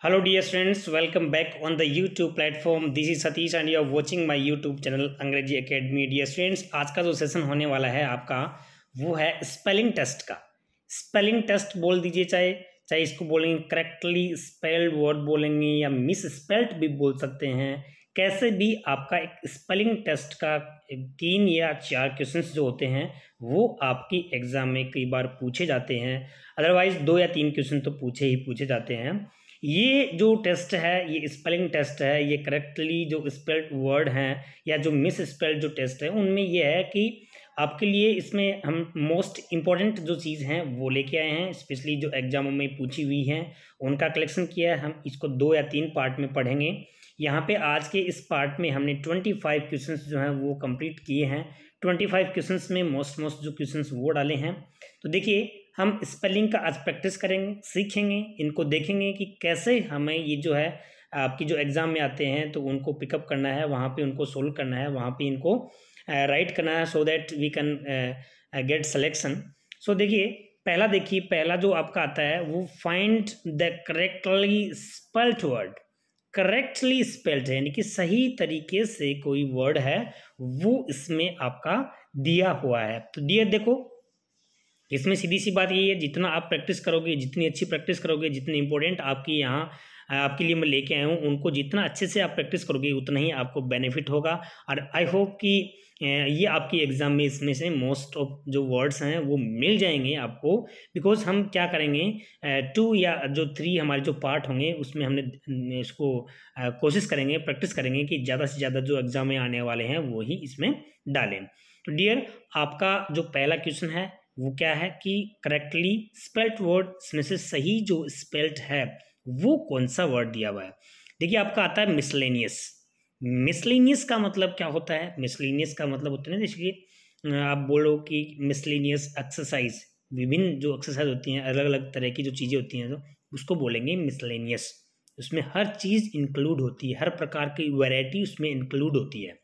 Hello dear students, welcome back on the YouTube platform. This is Satish and you are watching my YouTube channel अंग्रेजी academy. Dear students, आज का जो session होने वाला है आपका वो है स्पेलिंग टेस्ट का. स्पेलिंग टेस्ट बोल दीजिए, चाहे चाहे इसको बोलेंगे करेक्टली स्पेल्ड वर्ड बोलेंगे या मिस स्पेल्ड भी बोल सकते हैं. कैसे भी आपका एक स्पेलिंग टेस्ट का 3 या 4 क्वेश्चंस जो होते हैं वो आपकी एग्जाम में कई बार पूछे जाते हैं. अदरवाइज 2 या 3 क्वेश्चन तो पूछे जाते हैं. ये जो टेस्ट है ये स्पेलिंग टेस्ट है. ये करेक्टली जो स्पेल्ड वर्ड हैं या जो मिस स्पेल्ड जो टेस्ट है उनमें ये है कि आपके लिए इसमें हम मोस्ट इम्पॉर्टेंट जो चीज़ हैं वो लेके आए हैं. स्पेशली जो एग्जामों में पूछी हुई हैं उनका कलेक्शन किया है. हम इसको 2 या 3 पार्ट में पढ़ेंगे. यहाँ पे आज के इस पार्ट में हमने 25 क्वेश्चंस जो हैं वो कंप्लीट किए हैं. 25 क्वेश्चंस में मोस्ट जो क्वेश्चंस वो डाले हैं. तो देखिए, हम स्पेलिंग का आज प्रैक्टिस करेंगे, सीखेंगे, इनको देखेंगे कि कैसे हमें ये जो है आपकी जो एग्ज़ाम में आते हैं तो उनको पिकअप करना है, वहाँ पे उनको सोल्व करना है, वहाँ पे इनको राइट करना है, so that we can get selection. So देखिए, पहला जो आपका आता है वो find the correctly spelled word. Correctly spelled है यानी कि सही तरीके से कोई वर्ड है वो इसमें आपका दिया हुआ है. तो डियर देखो, इसमें सीधी सी बात यही है, जितना आप प्रैक्टिस करोगे, जितनी अच्छी प्रैक्टिस करोगे, जितने इंपॉर्टेंट आपकी यहाँ आपके लिए मैं लेके आया हूँ उनको जितना अच्छे से आप प्रैक्टिस करोगे उतना ही आपको बेनिफिट होगा. और आई होप कि ये आपकी एग्ज़ाम में इसमें से मोस्ट ऑफ जो वर्ड्स हैं वो मिल जाएंगे आपको. बिकॉज हम क्या करेंगे, 2 या जो 3 हमारे जो पार्ट होंगे उसमें हमने इसको कोशिश करेंगे, प्रैक्टिस करेंगे कि ज़्यादा से ज़्यादा जो एग्ज़ाम में आने वाले हैं वो ही इसमें डालें. तो डियर, आपका जो पहला क्वेश्चन है वो क्या है कि करेक्टली स्पेल्ड वर्ड में से सही जो स्पेल्ड है वो कौन सा वर्ड दिया हुआ है. देखिए, आपका आता है मिसलेनियस. मिसलेनियस का मतलब क्या होता है? मिसलेनियस का मतलब होता है ना, जैसे आप बोलो कि मिसलेनियस एक्सरसाइज, विभिन्न जो एक्सरसाइज होती हैं, अलग अलग तरह की जो चीज़ें होती हैं तो उसको बोलेंगे मिसलेनियस. उसमें हर चीज़ इंक्लूड होती है, हर प्रकार की वैरायटी उसमें इंक्लूड होती है.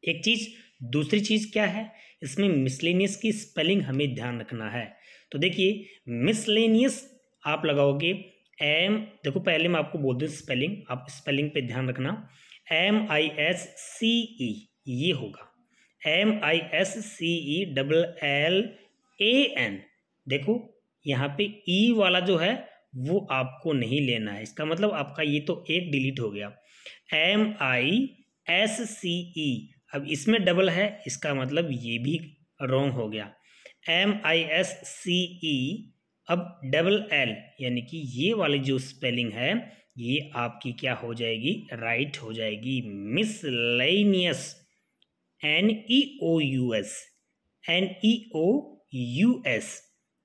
एक चीज़. दूसरी चीज़ क्या है, इसमें मिसलेनियस की स्पेलिंग हमें ध्यान रखना है. तो देखिए, मिसलेनियस आप लगाओगे देखो पहले मैं आपको बोल दूँ स्पेलिंग, आप स्पेलिंग पे ध्यान रखना. MISCE ये होगा. MISCELLAN. देखो यहाँ पे ई वाला जो है वो आपको नहीं लेना है. इसका मतलब आपका ये तो एक डिलीट हो गया. MISCE, अब इसमें डबल है, इसका मतलब ये भी रॉन्ग हो गया. MISCE, अब डबल एल यानी कि ये वाली जो स्पेलिंग है ये आपकी क्या हो जाएगी, राइट हो जाएगी. Miscellaneous, NEOUS, NEOUS.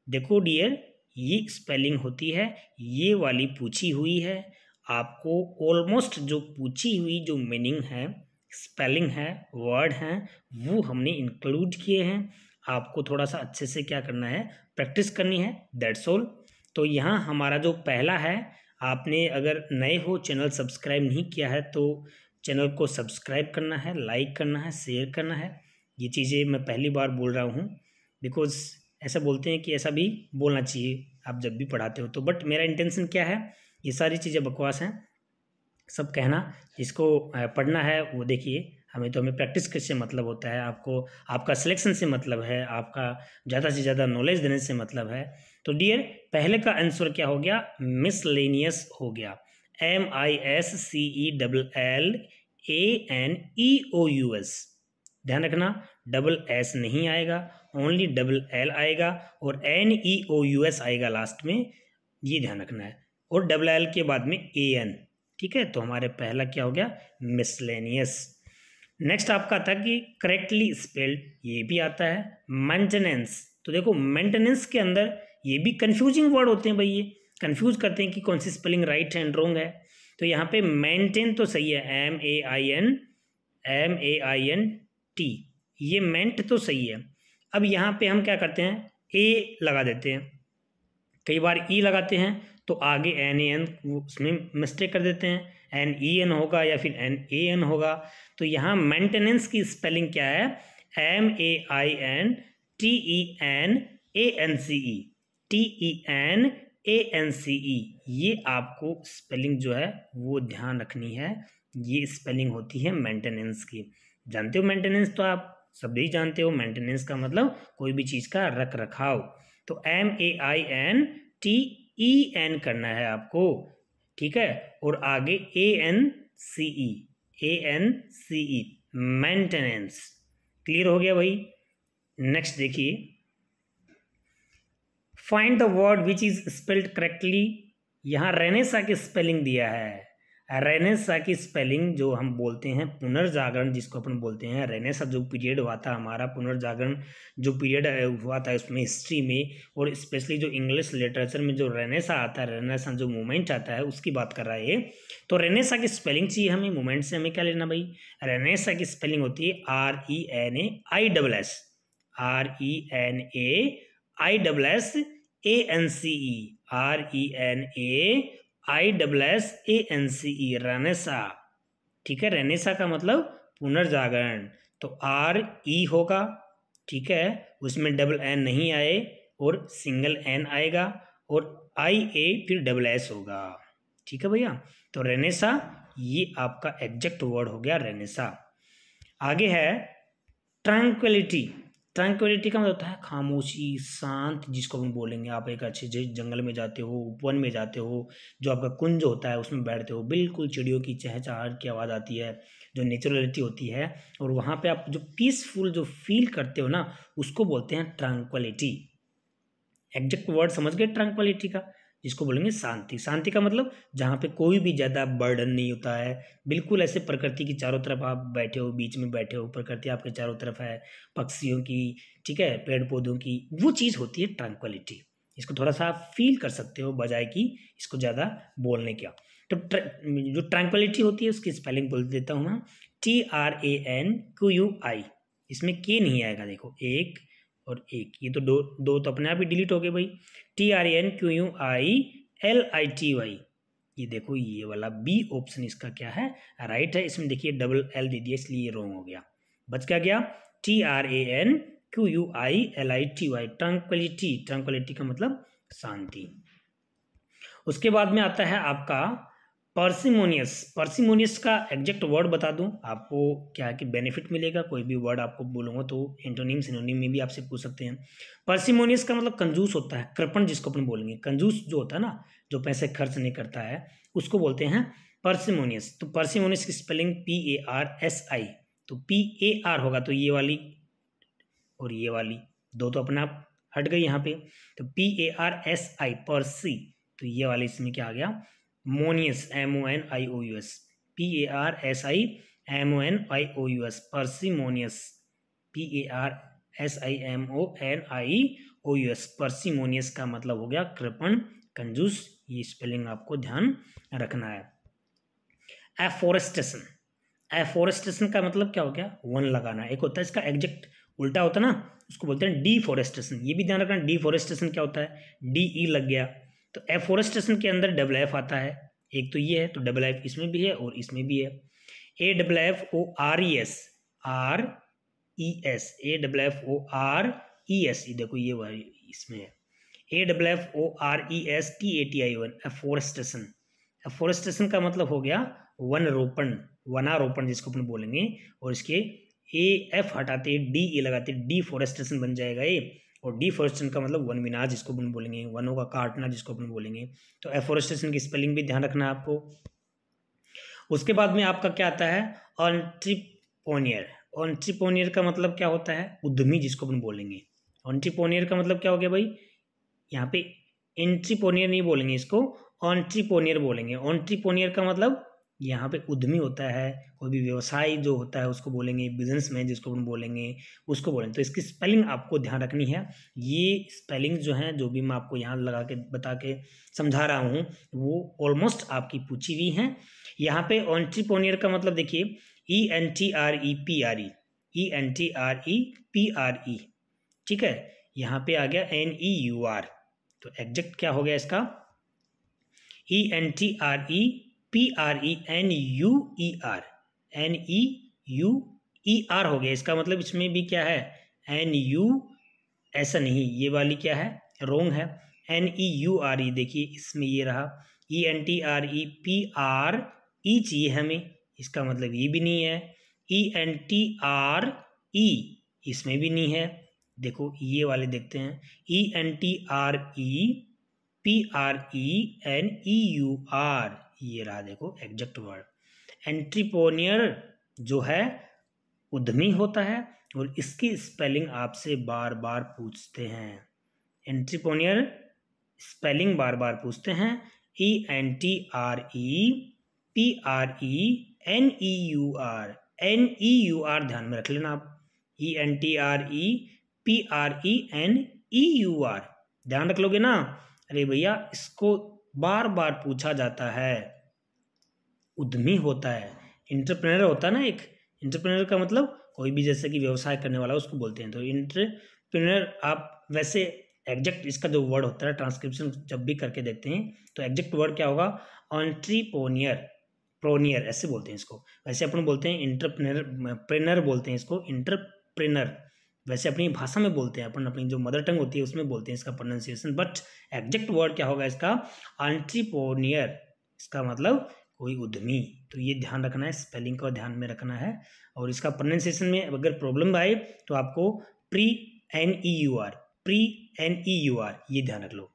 देखो डियर, ये स्पेलिंग होती है, ये वाली पूछी हुई है. आपको ऑलमोस्ट जो पूछी हुई जो मीनिंग है, स्पेलिंग है, वर्ड हैं, वो हमने इंक्लूड किए हैं. आपको थोड़ा सा अच्छे से क्या करना है, प्रैक्टिस करनी है, दैट्स ऑल. तो यहाँ हमारा जो पहला है, आपने अगर नए हो, चैनल सब्सक्राइब नहीं किया है तो चैनल को सब्सक्राइब करना है, लाइक करना है, शेयर करना है. ये चीज़ें मैं पहली बार बोल रहा हूँ बिकॉज ऐसा बोलते हैं कि ऐसा भी बोलना चाहिए आप जब भी पढ़ाते हो. तो बट मेरा इंटेंशन क्या है, ये सारी चीज़ें बकवास हैं, सब कहना. जिसको पढ़ना है वो देखिए. हमें प्रैक्टिस से मतलब होता है, आपको आपका सिलेक्शन से मतलब है, आपका ज़्यादा से ज़्यादा नॉलेज देने से मतलब है. तो डियर, पहले का आंसर क्या हो गया, मिसलेनियस हो गया. MISCELLANEOUS. ध्यान रखना, डबल एस नहीं आएगा, ओनली डबल एल आएगा और NEOUS आएगा लास्ट में, ये ध्यान रखना है. और डबल एल के बाद में AN. ठीक है, तो हमारे पहला क्या हो गया, मिसलेनियस. नेक्स्ट आपका आता है कि करेक्टली स्पेल्ड, ये भी आता है. मेंटेनेंस. तो देखो, मेंटेनेंस के अंदर ये भी कंफ्यूजिंग वर्ड होते हैं भाई, ये कंफ्यूज करते हैं कि कौन सी स्पेलिंग राइट एंड रॉन्ग है. तो यहाँ पे मेंटेन तो सही है, MAINT, ये मेंट तो सही है. अब यहाँ पे हम क्या करते हैं, ए लगा देते हैं, कई बार ई लगाते हैं तो आगे NAN उसमें मिस्टेक कर देते हैं, NEN होगा या फिर NAN होगा. तो यहाँ मेंटेनेंस की स्पेलिंग क्या है, MAINTENANCE, TEN ANCE, ये आपको स्पेलिंग जो है वो ध्यान रखनी है। ये स्पेलिंग होती है मेंटेनेंस की। जानते हो मेंटेनेंस, तो आप सभी जानते हो मेंटेनेंस का मतलब कोई भी चीज़ का रख रखाव। तो MAINTEN करना है आपको, ठीक है। और आगे ANCE मेंटेनेंस। क्लियर हो गया भाई। नेक्स्ट देखिए, find the word which is spelled correctly. यहाँ रेनेसा की स्पेलिंग दिया है। रेनेसा की स्पेलिंग जो हम बोलते हैं पुनर्जागरण, जिसको अपन बोलते हैं रेनेसा, जो पीरियड हुआ था हमारा पुनर्जागरण, जो पीरियड हुआ था उसमें हिस्ट्री में, और स्पेशली जो इंग्लिश लिटरेचर में जो रेनेसा आता है, रेनेसा जो मूवमेंट आता है उसकी बात कर रहा है ये। तो रेनेसा की स्पेलिंग चाहिए हमें, मूवमेंट से हमें क्या लेना भाई। रेनेसा की स्पेलिंग होती है RENAISS, RENAISSANCE, RENAISSANCE, रेनेसा, ठीक है। रेनेसा का मतलब पुनर्जागरण। तो RE होगा, ठीक है, उसमें डबल N नहीं आए और सिंगल N आएगा, और IA फिर डबल S होगा, ठीक है भैया। तो रेनेसा ये आपका एग्जैक्ट वर्ड हो गया रेनेसा। आगे है ट्रैंक्विलिटी। ट्रैंक्विलिटी का मतलब होता है खामोशी, शांत, जिसको हम बोलेंगे आप एक अच्छे जंगल में जाते हो, वन में जाते हो, जो आपका कुंज होता है उसमें बैठते हो, बिल्कुल चिड़ियों की चहचहाट की आवाज़ आती है, जो नेचुरलिटी होती है, और वहाँ पे आप जो पीसफुल जो फील करते हो ना, उसको बोलते हैं ट्रैंक्विलिटी। एग्जैक्ट वर्ड समझ गए ट्रैंक्विलिटी का, जिसको बोलेंगे शांति। शांति का मतलब जहाँ पे कोई भी ज़्यादा बर्डन नहीं होता है, बिल्कुल ऐसे प्रकृति की चारों तरफ आप बैठे हो, बीच में बैठे हो, प्रकृति आपके चारों तरफ है, पक्षियों की, ठीक है, पेड़ पौधों की, वो चीज़ होती है ट्रैंक्विलिटी। इसको थोड़ा सा आप फील कर सकते हो बजाय कि इसको ज़्यादा बोलने का। तो जो ट्रैंक्विलिटी होती है उसकी स्पेलिंग बोल देता हूँ मैं, TRANQUI। इसमें के नहीं आएगा, देखो एक और एक, ये तो दो तो अपने आप ही डिलीट हो गए भाई। TRANQUILITY, ये देखो ये वाला बी ऑप्शन इसका क्या है, राइट है। इसमें देखिए डबल L दे दिया, इसलिए ये रॉन्ग हो गया। बच क्या गया, TRANQUILITY, ट्रैंक्विलिटी। ट्रैंक्विलिटी का मतलब शांति। उसके बाद में आता है आपका पार्सिमोनियस। पार्सिमोनियस का एग्जैक्ट वर्ड बता दूं आपको, क्या है कि बेनिफिट मिलेगा। कोई भी वर्ड आपको बोलूँगा तो एंटोनिम सिनोनिम में भी आपसे पूछ सकते हैं। पार्सिमोनियस का मतलब कंजूस होता है, कृपण जिसको अपन बोलेंगे। कंजूस जो होता है ना, जो पैसे खर्च नहीं करता है, उसको बोलते हैं पार्सिमोनियस। तो पार्सिमोनियस की स्पेलिंग PARSI, तो PAR होगा, तो ये वाली और ये वाली दो तो अपने आप हट गई यहाँ पे। तो PARSI पर्सी, तो ये वाली इसमें क्या आ गया, मोनियस, MONIOUS, PARSIMONIOUS, पर्सिमोनियस, PARSIMONIOUS, पर्सिमोनियस का मतलब हो गया कृपण, कंजूस। ये स्पेलिंग आपको ध्यान रखना है। एफोरेस्टेशन। एफोरेस्टेशन का मतलब क्या हो गया, वन लगाना। एक होता है इसका एग्जैक्ट उल्टा होता है ना, उसको बोलते हैं डिफोरेस्टेशन। ये भी ध्यान रखना, डिफोरेस्टेशन क्या होता है, DE लग गया। तो एफोरेस्टेशन के अंदर डबल F आता है, एक तो ये है, तो डबल F इसमें भी है और इसमें भी है। AFFORES, RES, AFFORES, ये देखो ये वाली इसमें है, AFFORESTATION, एफोरेस्टेशन। एफोरेस्टेशन का मतलब हो गया वन रोपण, वनारोपण जिसको अपन बोलेंगे। और इसके AF हटाते DE लगाते डिफोरेस्टेशन बन जाएगा ये। और डिफोरेस्टेशन का मतलब वन विनाश जिसको अपन बोलेंगे, वनों का काटना जिसको अपन बोलेंगे। तो एफोरेस्टेशन की स्पेलिंग भी ध्यान रखना है आपको। उसके बाद में आपका क्या आता है, एंट्रप्रेन्योर। एंट्रप्रेन्योर का मतलब क्या होता है, उद्यमी जिसको अपन बोलेंगे। एंट्रप्रेन्योर का मतलब क्या हो गया भाई, यहाँ पे एंट्रप्रेन्योर नहीं बोलेंगे, इसको एंट्रप्रेन्योर बोलेंगे। एंट्रप्रेन्योर का मतलब यहाँ पे उद्यमी होता है, कोई भी व्यवसाय जो होता है उसको बोलेंगे, बिजनेसमैन जिसको हम बोलेंगे उसको बोलेंगे। तो इसकी स्पेलिंग आपको ध्यान रखनी है। ये स्पेलिंग जो है, जो भी मैं आपको यहाँ लगा के बता के समझा रहा हूँ, वो ऑलमोस्ट आपकी पूछी हुई हैं। यहाँ पे एंट्रप्रेन्योर का मतलब देखिए ENTREPRE, ENTREPRE, ठीक है। यहाँ पे आ गया NEUR, तो एग्जैक्ट क्या हो गया इसका, ENTREPRENEUER हो गया। इसका मतलब इसमें भी क्या है, NU, ऐसा नहीं, ये वाली क्या है, रोंग है। NEURE, देखिए इसमें ये रहा ENTREPRE चाहिए हमें, इसका मतलब ये भी नहीं है। ENTRE इसमें भी नहीं है। देखो ये वाले देखते हैं, ENTREPRENEUR, ये रहा देखो एग्जैक्ट वर्ड। एंट्रप्रेन्योर जो है उद्यमी होता है, और इसकी स्पेलिंग आपसे बार बार पूछते हैं। एंट्रप्रेन्योर स्पेलिंग बार बार पूछते हैं, ENTREPRENEUR, NEUR ध्यान में रख लेना आप, ENTREPRENEUR ध्यान रख लोगे ना। अरे भैया इसको बार बार पूछा जाता है। उद्यमी होता है, इंटरप्रेनर होता है ना, एक इंटरप्रेनर का मतलब कोई भी जैसे कि व्यवसाय करने वाला उसको बोलते हैं। तो इंटरप्रेनर आप वैसे एग्जैक्ट इसका जो वर्ड होता है, ट्रांसक्रिप्शन जब भी करके देखते हैं तो एग्जैक्ट वर्ड क्या होगा, प्रोनियर ऐसे बोलते हैं इसको। वैसे अपन बोलते हैं इंटरप्रेनर बोलते हैं इसको, इंटरप्रेनर वैसे अपनी भाषा में बोलते हैं अपन, अपनी जो मदर टंग होती है उसमें बोलते हैं इसका प्रोनाउंसिएशन। बट एग्जैक्ट वर्ड क्या होगा इसका, एंट्रप्रेन्योर, इसका मतलब कोई उद्यमी। तो ये ध्यान रखना है, स्पेलिंग का ध्यान में रखना है। और इसका प्रोनाउंसिएशन में अगर प्रॉब्लम आए तो आपको प्री-NEUR ये ध्यान रख लो,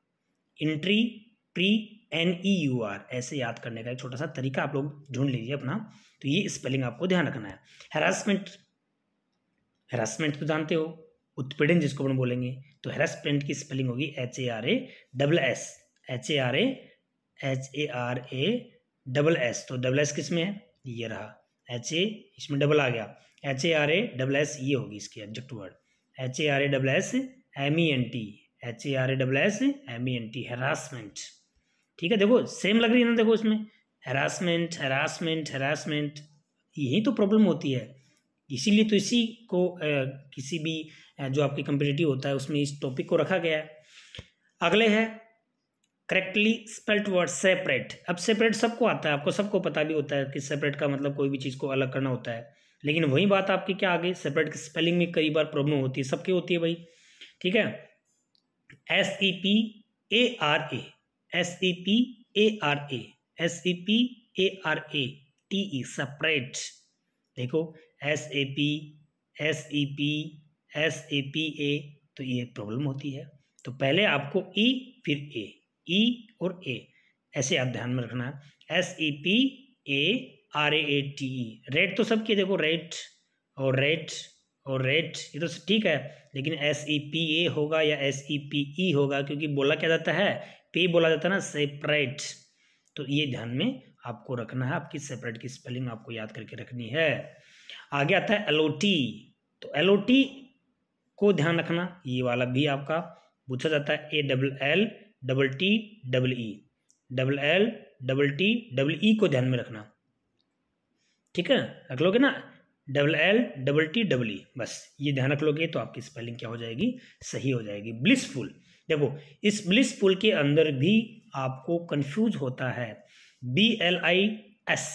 प्री-NEUR ऐसे याद करने का एक छोटा सा तरीका आप लोग ढूंढ लीजिए अपना। तो ये स्पेलिंग आपको ध्यान रखना है। हैरासमेंट तो जानते हो, उत्पीड़न जिसको अपन बोलेंगे, तो हैरासमेंट की स्पेलिंग होगी HARASS। तो डबल एस किस में है, ये रहा HA, इसमें डबल आ गया, HARASS ये होगी इसकी एग्जैक्ट वर्ड, HARASSMENT, हैरासमेंट। ठीक है, देखो सेम लग रही है ना, देखो इसमें हैरासमेंट यही तो प्रॉब्लम होती है। इसीलिए तो इसी को किसी भी जो आपकी कम्पिटिटिव होता है उसमें इस टॉपिक को रखा गया है। अगले है करेक्टली स्पेल्ड वर्ड सेपरेट। अब सेपरेट सबको आता है, आपको सबको पता भी होता है कि सेपरेट का मतलब कोई भी चीज़ को अलग करना होता है। लेकिन वही बात आपकी क्या आ गई, सेपरेट की स्पेलिंग में कई बार प्रॉब्लम होती है, सबकी होती है भाई। ठीक है, SEPARATE देखो SEPA, तो ये प्रॉब्लम होती है। तो पहले आपको ई फिर ई और ए ऐसे आप ध्यान में रखना है। SEPARATE, रेट तो सबके देखो, रेट और ये तो ठीक है, लेकिन SEPA होगा या SEPE होगा, क्योंकि बोला क्या जाता है, पे बोला जाता है ना, सेपरेट। तो ये ध्यान में आपको रखना है, आपकी सेपरेट की स्पेलिंग आपको याद करके रखनी है। आगे आता है LOT। तो LOT को ध्यान रखना, ये वाला भी आपका पूछा जाता है, ALLTTEE को ध्यान में रखना। ठीक है, रख लोगे ना, LLTTEE, बस ये ध्यान रख लोगे तो आपकी स्पेलिंग क्या हो जाएगी, सही हो जाएगी। ब्लिसफुल, देखो इस ब्लिसफुल के अंदर भी आपको कंफ्यूज होता है, BLIS,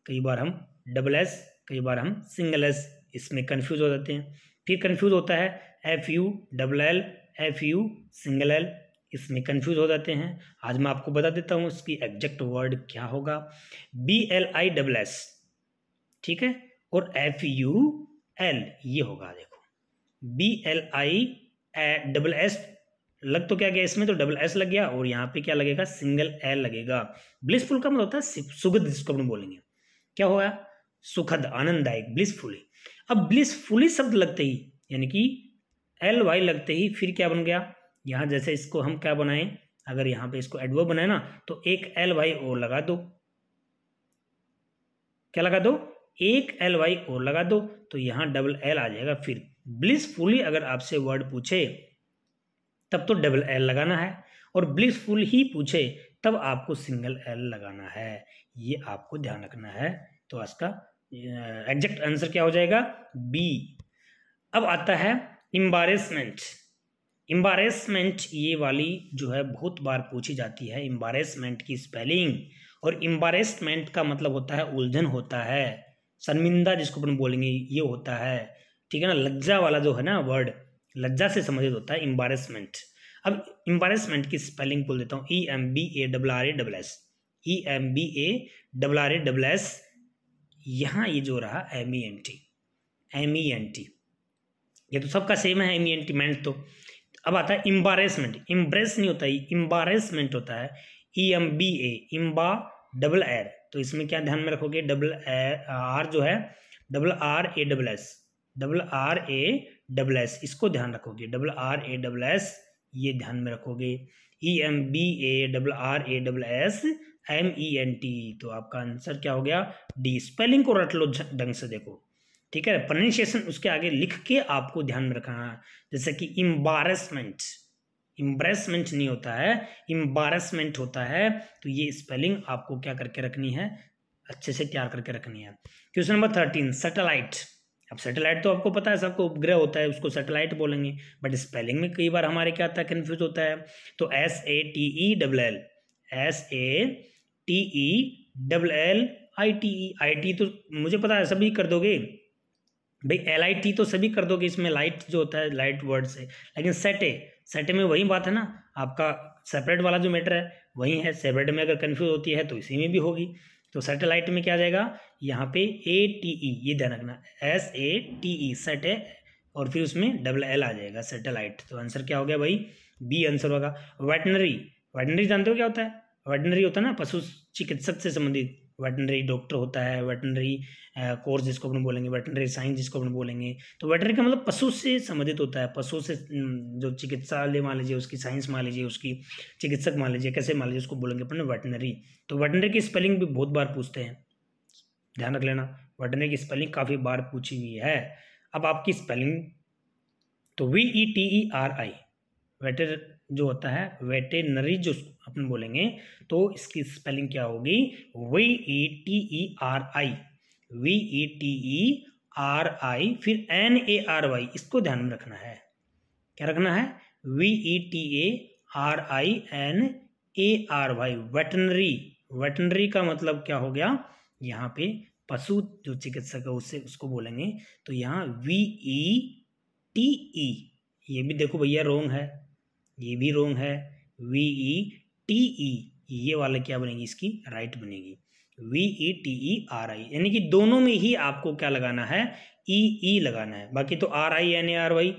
कई बार हम डबल एस, कई बार हम सिंगल एस, इसमें कंफ्यूज हो जाते हैं। फिर कंफ्यूज होता है FULL, FU सिंगल एल, इसमें कंफ्यूज हो जाते हैं। आज मैं आपको बता देता हूँ इसकी एग्जैक्ट वर्ड क्या होगा, BLISS, ठीक है, और FUL ये होगा। देखो BLISS लग तो क्या गया इसमें, तो डबल एस लग गया, और यहाँ पे क्या लगेगा, सिंगल एल लगेगा। ब्लिसफुल का मतलब होता है सुखद, जिसको हम बोलेंगे क्या होगा, सुखद, आनंददायक, ब्लिसफुली। अब ब्लिसफुली शब्द लगते ही, यानी कि LY लगते ही फिर क्या बन गया, यहाँ जैसे इसको हम क्या बनाएं, अगर यहाँ पे इसको एडवर्ब बनाए ना, तो एक LY और लगा दो, क्या लगा दो, एक LY और लगा दो, तो यहाँ डबल एल आ जाएगा। फिर ब्लिसफुली अगर आपसे वर्ड पूछे तब तो डबल एल लगाना है, और ब्लिसफुल ही पूछे तब आपको सिंगल एल लगाना है, ये आपको ध्यान रखना है। तो इसका एग्जैक्ट आंसर क्या हो जाएगा, B। अब आता है एम्बारेसमेंट। एम्बारेसमेंट ये वाली जो है बहुत बार पूछी जाती है, एम्बारेसमेंट की स्पेलिंग। और एम्बारेसमेंट का मतलब होता है उलझन होता है, शर्मिंदा जिसको अपन बोलेंगे ये होता है, ठीक है ना, लज्जा वाला जो है ना वर्ड, लज्जा से संबंधित होता है एम्बारेसमेंट। अब एम्बैरेसमेंट की स्पेलिंग बोल देता हूँ, EMBARRASS, EMBARRASS। यहाँ ये जो रहा MENT, ये तो सबका सेम है MENT। तो अब आता है एम्बैरेसमेंट, इम्प्रेस नहीं होता है, एम्बैरेसमेंट होता है EMBA, इम्बा डबल एर। तो इसमें क्या ध्यान में रखोगे, डबल आर जो है RRASS, इसको ध्यान रखोगे, RRASS ये ध्यान में रखोगे, EMBARRASS MENT। तो आपका आंसर क्या हो गया, डी। स्पेलिंग को रट लो ढंग से, देखो ठीक है, प्रोनाउंसिएशन उसके आगे लिख के आपको ध्यान में रखना है। जैसे कि एम्बैरेसमेंट, एम्ब्रेसमेंट नहीं होता है, एम्बैरेसमेंट होता है। तो ये स्पेलिंग आपको क्या करके रखनी है, अच्छे से तैयार करके रखनी है। Question number 13, satellite. अब सैटेलाइट तो आपको पता है, सबको उपग्रह होता है, उसको सैटेलाइट बोलेंगे, बट स्पेलिंग में कई बार हमारे क्या आता है, कन्फ्यूज होता है। तो SATELLITE तो मुझे पता है सभी कर दोगे भाई, LIT तो सभी कर दोगे, इसमें लाइट जो होता है लाइट वर्ड से। लेकिन सेटे में वही बात है ना, आपका सेपरेट वाला जो मैटर है वही है, सेपरेट में अगर कंफ्यूज होती है तो इसी में भी होगी। तो सैटेलाइट में क्या आ जाएगा, यहाँ पे ATE, ये ध्यान रखना, SATE सेटे, और फिर उसमें डबल L आ जाएगा, सैटेलाइट। तो आंसर क्या हो गया भाई, बी आंसर होगा। वेटनरी, वेटनरी जानते हो क्या होता है, वेटनरी होता है ना पशु चिकित्सक से संबंधित, वेटनरी डॉक्टर होता है, वेटनरी कोर्स जिसको अपन बोलेंगे, वेटनरी साइंस जिसको अपन बोलेंगे। तो वेटनरी का मतलब पशु से संबंधित होता है, पशु से जो चिकित्सालय मान लीजिए, उसकी साइंस मान लीजिए, उसकी चिकित्सक मान लीजिए, कैसे मान लीजिए, उसको बोलेंगे अपन वेटनरी। तो वेटनरी की स्पेलिंग भी बहुत बार पूछते हैं, ध्यान रख लेना, वेटनरी की स्पेलिंग काफ़ी बार पूछी हुई है। अब आपकी स्पेलिंग, तो VETERI वेटर जो होता है, वेटेनरी जो अपन बोलेंगे, तो इसकी स्पेलिंग क्या होगी, VETERI, फिर NARY, इसको ध्यान में रखना है, क्या रखना है, VETERINARY, वेटनरी। वेटनरी का मतलब क्या हो गया, यहाँ पे पशु जो चिकित्सक है उससे उसको बोलेंगे। तो यहाँ VETE, ये भी देखो भैया रोंग है, ये भी रोंग है, VETE, ये वाला क्या बनेगी, इसकी राइट बनेगी, VETERI, यानी कि दोनों में ही आपको क्या लगाना है, EE लगाना है। बाकी तो RINARY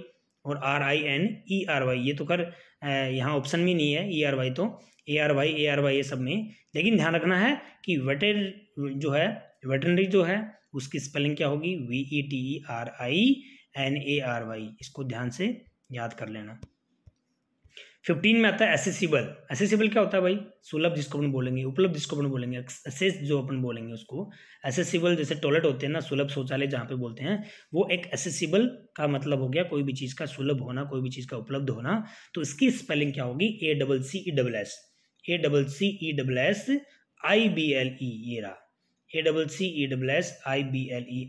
और RINERY, ये तो कर यहाँ ऑप्शन में नहीं है, ERY तो ARY ये सब में। लेकिन ध्यान रखना है कि वेटरनरी जो है उसकी स्पेलिंग क्या होगी, VETERINARY, इसको ध्यान से याद कर लेना। 15 में आता है एसेसिबल। एसेसिबल क्या होता है भाई, सुलभ जिसको अपन बोलेंगे, उपलब्ध जिसको अपन बोलेंगे, एसेस जो अपन बोलेंगे उसको एसेसिबल। जैसे टॉयलेट होते हैं ना, सुलभ शौचालय जहाँ पे बोलते हैं, वो एक एसेसिबल का मतलब हो गया कोई भी चीज़ का सुलभ होना, कोई भी चीज़ का उपलब्ध होना। तो इसकी स्पेलिंग क्या होगी, ACCESS, ACCESSIBLE, ये रहा, ACCESSIBLE,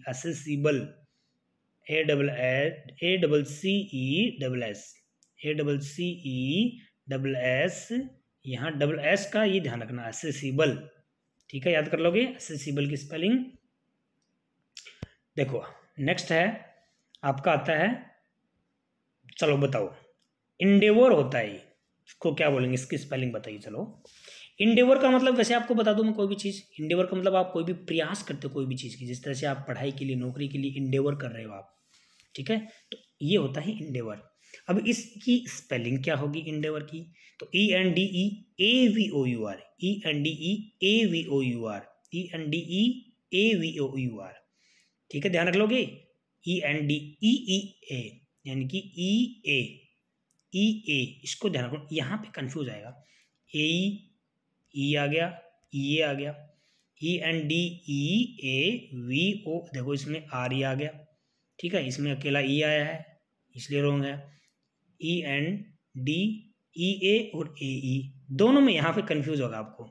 एसेसिबल, ACCESS, यहाँ डबल एस का ये ध्यान रखना, एसेसिबल, ठीक है, याद कर लोगे एसेसिबल की स्पेलिंग। देखो नेक्स्ट है आपका आता है, चलो बताओ, इंडेवर होता है, इसको क्या बोलेंगे, इसकी स्पेलिंग बताइए। चलो इंडेवर का मतलब वैसे आपको बता दूं मैं, कोई भी चीज़, इंडेवर का मतलब आप कोई भी प्रयास करते हो कोई भी चीज़ की, जिस तरह से आप पढ़ाई के लिए, नौकरी के लिए इंडेवर कर रहे हो आप, ठीक है, तो ये होता है इंडेवर। अब इसकी स्पेलिंग क्या होगी इंडेवर की, तो ENDEAVOUR, ENDEAVOUR, ठीक है, ध्यान रख लोगे, ENDEEA, यानी कि EA, इसको ध्यान रखो, यहाँ पे कंफ्यूज आएगा, E आ गया, E आ गया, ENDEAVO, देखो इसमें RE आ गया, ठीक है, इसमें अकेला E आया है इसलिए रॉन्ग है, ENDEA और AE दोनों में यहाँ पे कंफ्यूज होगा आपको।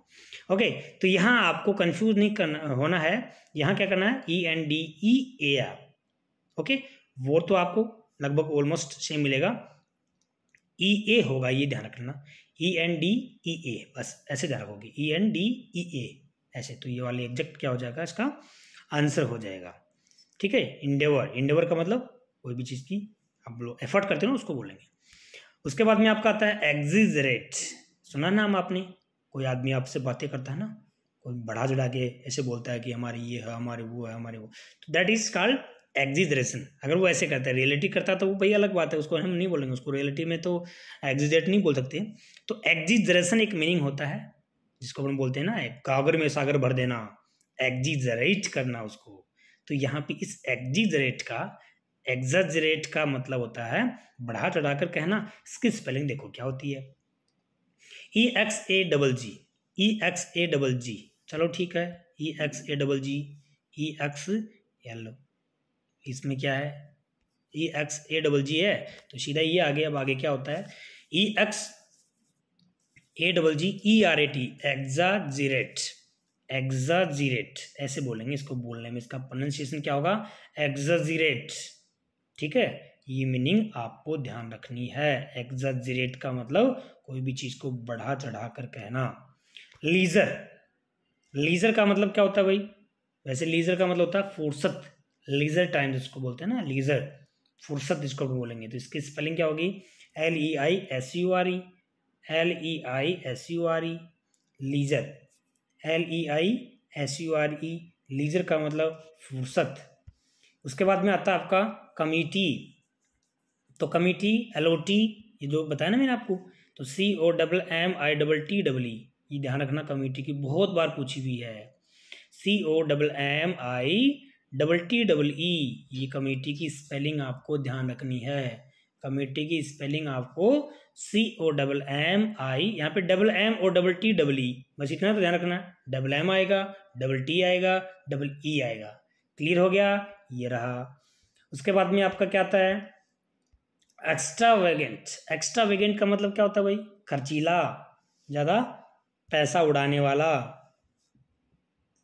ओके, तो यहाँ आपको कंफ्यूज नहीं करना होना है, यहाँ क्या करना है, ENDEA, ओके, वो तो आपको लगभग ऑलमोस्ट सेम मिलेगा, EA होगा, ये ध्यान रखना, ENDEA, बस ऐसे ध्यान रखोगे, ENDEA ऐसे, तो ये वाले एग्जैक्ट क्या हो जाएगा, इसका आंसर हो जाएगा, ठीक है। इंडेवर, इंडेवर का मतलब कोई भी चीज़ की आप लोग एफर्ट करते हो ना उसको बोलेंगे। उसके बाद में आपका आता है एक्सिजरेट। सुना नाम आपने? कोई आदमी आपसे बातें करता है ना, कोई बढ़ा चढ़ा के ऐसे बोलता है कि हमारी ये है, हमारे वो है, हमारे वो, तो दैट इज कॉल्ड एक्सिजरेशन। अगर वो ऐसे करता है, रियलिटी करता है तो वो भाई अलग बात है, उसको हम नहीं बोलेंगे, उसको रियलिटी में तो एक्सिजरेट नहीं बोल सकते। तो एक्सिजरेशन एक मीनिंग होता है जिसको हम बोलते हैं ना गागर में सागर भर देना, एक्सिजरेट करना उसको। तो यहाँ पे इस एक्सिजरेट का, एक्सजरेट का मतलब होता है बढ़ा चढ़ा कर कहना। इसकी स्पेलिंग देखो क्या होती है, EXAGG, EXAGG। चलो ठीक है, EXAGG, EXL, इसमें क्या है, EXAGG है तो सीधा ये आगे। अब आगे क्या होता है, EXAGGERAT, एक्साजीरेट, एक्साजीरेट ऐसे बोलेंगे इसको, बोलने में इसका प्रोनाउंसिएशन क्या होगा, एक्साजीरेट। ठीक है, ये मीनिंग आपको ध्यान रखनी है। एक्साजीरेट का मतलब कोई भी चीज को बढ़ा चढ़ा कर कहना। लीजर, लीजर का मतलब क्या होता है भाई, वैसे लीजर का मतलब होता है फुर्सत, लीजर टाइम जिसको बोलते हैं ना, लीजर फुर्सत जिसको भी बोलेंगे। तो इसकी स्पेलिंग क्या होगी, LEISURE, LEISURE, leisure, LEISURE, leisure का मतलब फुर्सत। उसके बाद में आता है आपका कमिटी। तो कमिटी, LOT, ये जो बताया ना मैंने आपको, तो COMMITTE, ये ध्यान रखना, कमिटी की बहुत बार पूछी हुई है। COMMITTEE, ये कमेटी की स्पेलिंग आपको ध्यान रखनी है। कमेटी की स्पेलिंग आपको COMMI, यहाँ पे MM और TTE, बस इतना तो ध्यान रखना, MM आएगा, T आएगा, E आएगा। क्लियर हो गया, ये रहा। उसके बाद में आपका क्या आता है, एक्स्ट्रावेगेंट। एक्स्ट्रावेगेंट का मतलब क्या होता है भाई, खर्चीला, ज्यादा पैसा उड़ाने वाला।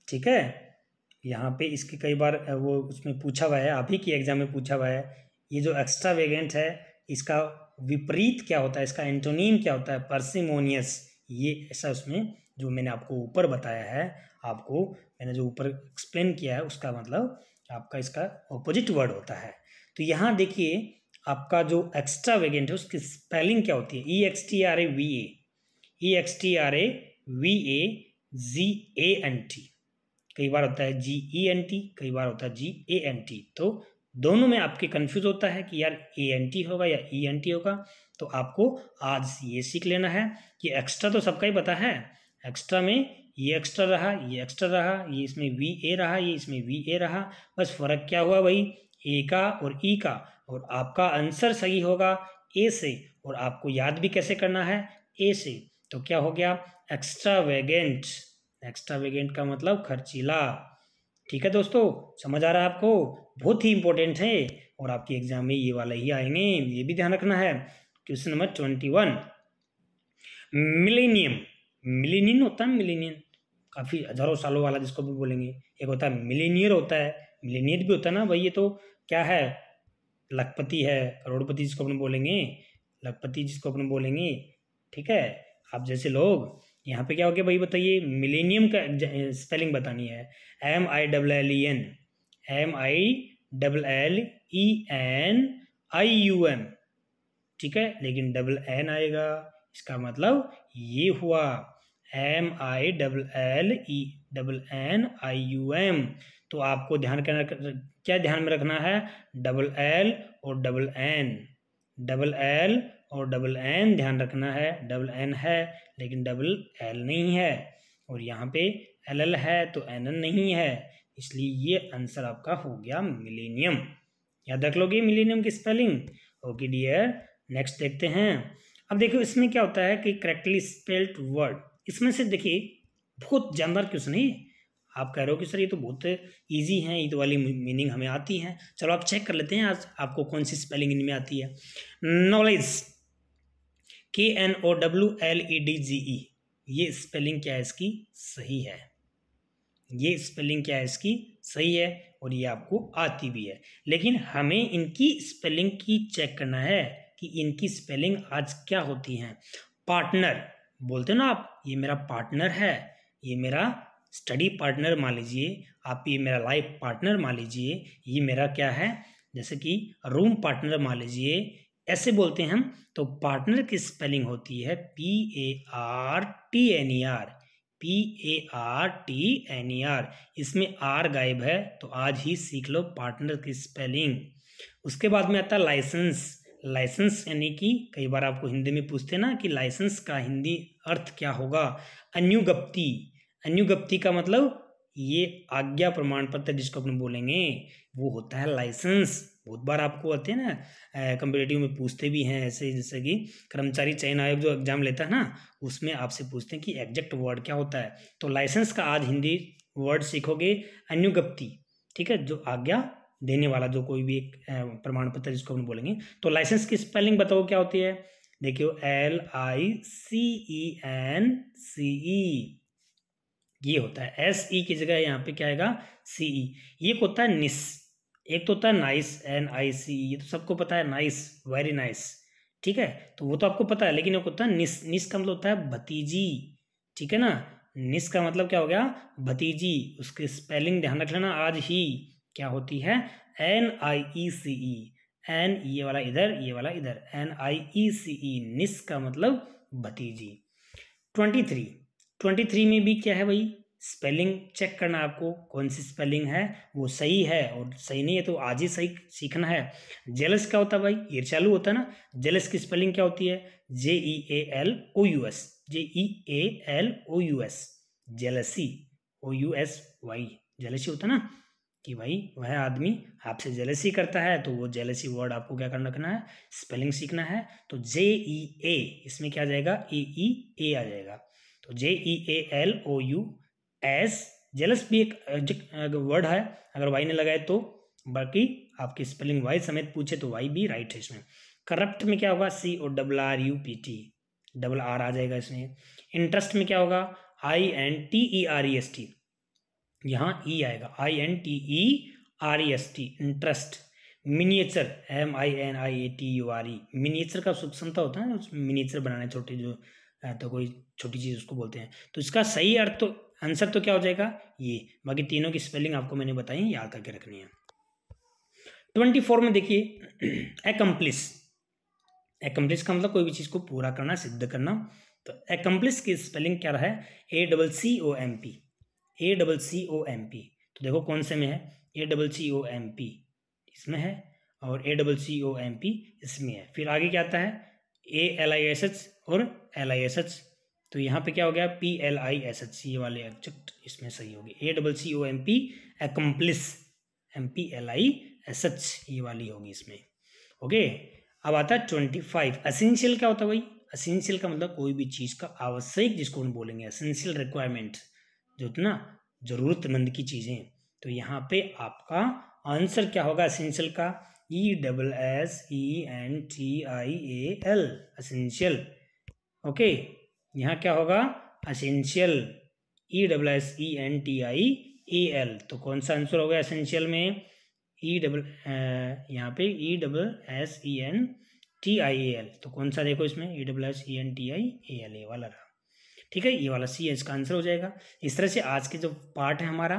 ठीक है, यहाँ पे इसके कई बार वो उसमें पूछा हुआ है, आप ही की एग्जाम में पूछा हुआ है। ये जो एक्स्ट्रावेगेंट है इसका विपरीत क्या होता है, इसका एंटोनीम क्या होता है, पार्सिमोनियस। ये ऐसा उसमें जो मैंने आपको ऊपर बताया है, आपको मैंने जो ऊपर एक्सप्लेन किया है उसका मतलब आपका इसका ऑपोजिट वर्ड होता है। तो यहाँ देखिए आपका जो एक्स्ट्रावेगेंट है उसकी स्पेलिंग क्या होती है, EXTRAVAGANT। कई बार होता है GENT, कई बार होता है GANT। तो दोनों में आपके कंफ्यूज होता है कि यार ANT होगा या ENT होगा। तो आपको आज ये सीख लेना है कि एक्स्ट्रा तो सबका ही पता है, एक्स्ट्रा में ये एक्स्ट्रा रहा, ये एक्स्ट्रा रहा, ये इसमें VA रहा, ये इसमें VA रहा। बस फर्क क्या हुआ भाई, A का और E का। और आपका आंसर सही होगा A से, और आपको याद भी कैसे करना है, A से। तो क्या हो गया, एक्स्ट्रावेगेंट। एक्स्ट्रावेगेंट का मतलब खर्चीला। ठीक है दोस्तों, समझ आ रहा है आपको, बहुत ही इंपॉर्टेंट है और आपके एग्जाम में ये वाला ही आएंगे, ये भी ध्यान रखना है। Question number 21, millennium. मिलेनियम होता है, मिलेनियम काफी हजारों सालों वाला जिसको भी बोलेंगे। एक होता है मिलेनियर, होता है मिलेनियर भी होता है ना भाई। ये तो क्या है, लखपति है, करोड़पति जिसको अपन बोलेंगे, लखपति जिसको अपन बोलेंगे। ठीक है, आप जैसे लोग। यहाँ पे क्या हो गया भाई बताइए, मिलेनियम का स्पेलिंग बतानी है, MILLEN, MILLENIUM। ठीक है, लेकिन डबल एन आएगा, इसका मतलब ये हुआ MILLENIUM। तो आपको ध्यान करना, क्या ध्यान में रखना है, डबल L और डबल N, डबल L और डबल N ध्यान रखना है। डबल N है लेकिन डबल L नहीं है, और यहाँ पे LL है तो NN नहीं है, इसलिए ये आंसर आपका हो गया मिलेनियम। याद रख लोगे मिलेनियम की स्पेलिंग। ओके डियर, नेक्स्ट देखते हैं। अब देखो इसमें क्या होता है कि करेक्टली स्पेल्ड वर्ड, इसमें से देखिए बहुत जानदार क्वेश्चन है। आप कह रहे हो कि सर ये तो बहुत इजी है, ये तो वाली मीनिंग हमें आती है। चलो आप चेक कर लेते हैं आज आपको कौन सी स्पेलिंग इनमें आती है। नॉलेज, KNOWLEDGE, ये स्पेलिंग क्या है इसकी, सही है। ये स्पेलिंग क्या है इसकी, सही है, और ये आपको आती भी है। लेकिन हमें इनकी स्पेलिंग की चेक करना है कि इनकी स्पेलिंग आज क्या होती हैं। पार्टनर बोलते हो ना आप, ये मेरा पार्टनर है, ये मेरा स्टडी पार्टनर मान लीजिए आप, ये मेरा लाइफ पार्टनर मान लीजिए, ये मेरा क्या है, जैसे कि रूम पार्टनर मान लीजिए, ऐसे बोलते हैं हम। तो पार्टनर की स्पेलिंग होती है PARTNER, PARTNER। इसमें आर गायब है, तो आज ही सीख लो पार्टनर की स्पेलिंग। उसके बाद में आता है लाइसेंस। लाइसेंस यानी कि कई बार आपको हिंदी में पूछते हैं ना कि लाइसेंस का हिंदी अर्थ क्या होगा। अनुज्ञप्ति। अनुज्ञप्ति का मतलब ये आज्ञा प्रमाण पत्र जिसको अपन बोलेंगे वो होता है लाइसेंस। बहुत बार आपको आते हैं ना, कंपेटिटिव में पूछते भी हैं ऐसे, जैसे कि कर्मचारी चयन आयोग जो एग्जाम लेता है ना, उसमें आपसे पूछते हैं कि एग्जैक्ट वर्ड क्या होता है। तो लाइसेंस का आज हिंदी वर्ड सीखोगे अनुज्ञप्ति, ठीक है, जो आज्ञा देने वाला जो कोई भी एक प्रमाण पत्र जिसको हम बोलेंगे। तो लाइसेंस की स्पेलिंग बताओ क्या होती है। देखियो LICENCE ये होता है। SE की जगह यहाँ पे क्या आएगा CE। ये होता है निस। एक तो होता है नाइस, NICE, ये तो सबको पता है, नाइस, वेरी नाइस, ठीक है, तो वो तो आपको पता है। लेकिन एक होता है निस। निस का मतलब होता है भतीजी, ठीक है ना। निस का मतलब क्या हो गया, भतीजी। उसकी स्पेलिंग ध्यान रख लेना आज ही क्या होती है, NIECE। एन ये वाला इधर, ये वाला इधर, NIECE। निस का मतलब भतीजी। 23 में भी क्या है भाई, स्पेलिंग चेक करना आपको, कौन सी स्पेलिंग है वो सही है, और सही नहीं है तो आज ही सही सीखना है। जेलस क्या होता है भाई, ईर्ष्यालु होता है ना। जेलस की स्पेलिंग क्या होती है, JEALOUS, JEALOUS, jealousy, OUSY, jealousy होता है ना, कि भाई वह आदमी आपसे जेलसी करता है, तो वो जेलसी वर्ड आपको क्या करना रखना है, स्पेलिंग सीखना है। तो JEA, इसमें क्या आ जाएगा, AEA आ जाएगा। तो JEALOUS, जेलस भी एक वर्ड है, अगर वाई ने लगाए तो। बाकी आपकी स्पेलिंग वाई समेत पूछे तो वाई भी राइट है इसमें। करप्ट में क्या होगा, CORRUPT, डबल आर आ जाएगा इसमें। इंटरेस्ट में क्या होगा, INTEREST, यहाँ ई आएगा, INTEREST, interest. Miniature, MINIATURE, miniature का सूक्ष्मता होता है, उसमें मिनिएचर बनाना छोटे जो तो कोई छोटी चीज उसको बोलते हैं। तो इसका सही अर्थ तो आंसर तो क्या हो जाएगा ये। बाकी तीनों की स्पेलिंग आपको मैंने बताई, याद करके रखनी है। 24 में देखिए एकम्प्लिस। एकम्प्लिस का मतलब कोई भी चीज को पूरा करना, सिद्ध करना। तो एकम्प्लिस की स्पेलिंग क्या रहा है, ACCOMP, ACCOMP। तो देखो कौन से में है, ACCOMP इसमें है, और ACCOMP इसमें है। फिर आगे क्या आता है, ALISH और LISH। तो यहाँ पे क्या हो गया, PLISH, ये वाले एग्जैक्ट इसमें सही होगी। ACCOMP एकम्प्लिस, MPLISH ये वाली होगी इसमें। ओके, अब आता है 25। असेंशियल क्या होता है भाई, असेंशियल का मतलब कोई भी चीज का आवश्यक, जिसको हम बोलेंगे एसेंशियल रिक्वायरमेंट, जो ना जरूरतमंद की चीजें। तो यहाँ पे आपका आंसर क्या होगा एसेंशियल का, ESSENTIAL, एसेंशियल। ओके, यहाँ क्या होगा एसेंशियल, ESSENTIAL। तो कौन सा आंसर होगा एसेंशियल में, यहाँ पे ESSENTIAL। तो कौन सा देखो इसमें, ESSENTIAL, ये वाला रहा, ठीक है, ये वाला सी इसका आंसर हो जाएगा। इस तरह से आज के जो पार्ट है हमारा,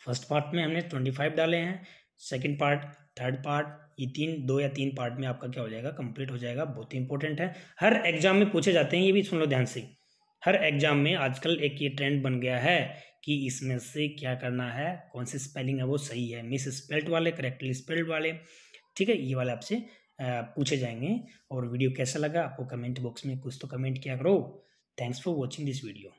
फर्स्ट पार्ट में हमने 25 डाले हैं, सेकंड पार्ट, थर्ड पार्ट, ये 2 या 3 पार्ट में आपका क्या हो जाएगा, कंप्लीट हो जाएगा। बहुत ही इंपॉर्टेंट है, हर एग्जाम में पूछे जाते हैं, ये भी सुन लो ध्यान से। हर एग्जाम में आजकल एक ये ट्रेंड बन गया है कि इसमें से क्या करना है, कौन सी स्पेलिंग है वो सही है, मिस स्पेल्ड वाले, करेक्टली स्पेल्ड वाले, ठीक है, ये वाले आपसे पूछे जाएंगे। और वीडियो कैसा लगा आपको कमेंट बॉक्स में कुछ तो कमेंट किया करो। Thanks for watching this video.